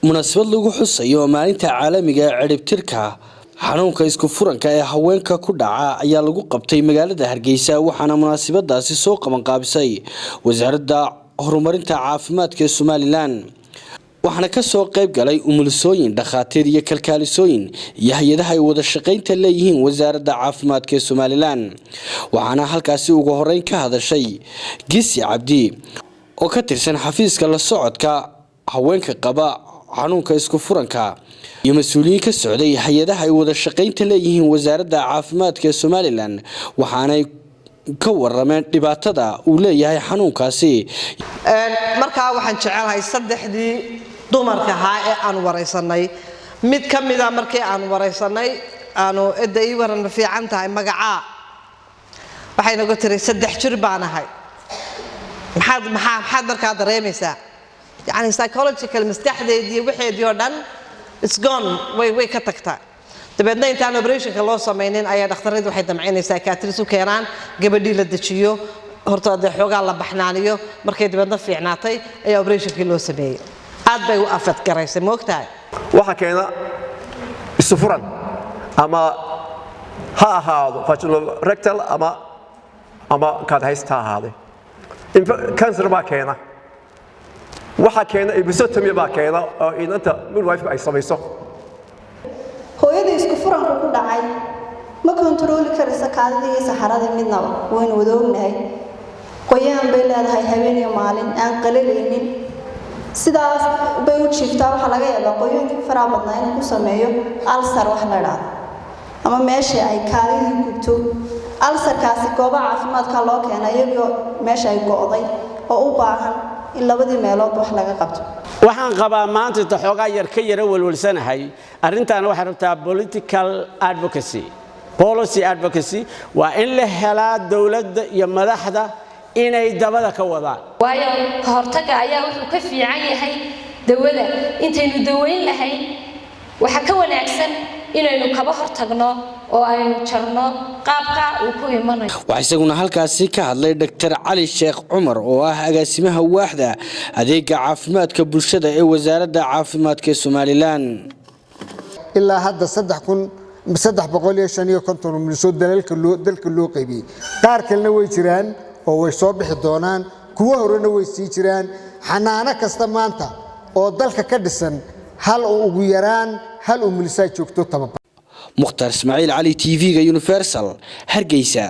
munaasabad lagu xusayo maalinta caalamiga ee ciribtirka xanuunka isku furanka ee haweenka ku dhaca ayaa lagu qabtay magaalada Hargeysa waxaana munaasabadaasi soo qaban qaabisay wasaaradda horumarinta caafimaadka ee Somaliland waxaana ka soo qayb galay umulisooyin dhakhaatiir iyo kalkaalisooyin iyo hay'adaha ay wada shaqaynta leeyihiin wasaaradda caafimaadka ee Somaliland waxaana halkaasi ugu horeyn ka hadashay Gisi Cabdi oo ka tirsan xafiiska la socodka haweenka qaba xanuunka isku furanka iyo mas'uuliyiin ka socday hay'adaha ay wada shaqaynta leeyihiin wasaaradda caafimaadka ee Somaliland waxaana ka warameen dhibaatada uu leeyahay xanuunkaasi markaa waxaan jecelahay saddexdii dumarka ahaa ee aan wareysanay mid ka mid ah markii aan wareysanay aanu eday waran fiican tahay magaca waxay nagu tiray 3 jir baan ahay maxaad markaa dareemaysaa يعني psychological maskaxdeedii waxeedii oo dhan it's gone way ka tagtaa dabadna intaan operation ka loo sameeynin ayaa dhakhtaradu waxay damcinaysaa kaatirisu keenaan gabadhii la dajiyo horta xoogaa la baxnaaniyo markay dabadna fiicnaatay ayaa operation kii loo sameeyay aad bay u afad garaysay moogtahay waxa keena isufuran ama ha ahaado vaginal rectal ama kaad haysta ahaade cancer baa keena waxa keena episiotomy baa keena oo inanta midwife ay samayso hooyada isku furanku ku dhacay ma control karaysa kaadida iyo saxarada midnaba waan wada ognahay qoyaan bay leedahay habeen iyo maalin aan qalaleynin sidaas bay u jiiftaa waxa laga yaabaa qoyaanka faraha badnaa inuu ku sameeyo ulcer wax la yiraahdo ama meesha ay kaadida gubto ulcerkaasi gooba caafimaadka loo keenay iyagoo meesha ay go'day oo u baahan in labadii meelood wax laga qabto waxaan qabaa maanta taxoogaa yar ka yara walwalsanahay arrintan waxay rabtaa political advocacy policy advocacy waa in la helaa dawladda iyo madaxda inay dabada ka wadaan waayo hortaga ayaa wuxuu ka fiican yahay dawada intaynu daweyn lahayn waxa ka wanaagsan inaynu kaba hortagno oo aynu jarno qaabka uu ku imanayo waxa isaguna halkaasi ka hadlay Dr. Cali Sheekh Umar oo ah agaasimaha waaxda adeega caafimaadka bulshada ee wasaaradda caafimaadka ee Somaliland ilaa hadda 3,355 milyan dalka loo qaybiyay qaar kalena way jiraan oo way soo bixi doonaan kuwa horena way sii jiraan xanaano kasta maanta oo dalka ka dhisan hal ugu yaraan hal umilisa joogto tababar Mukhtar Ismaaciil Ali TV-ga Universal Hargeysa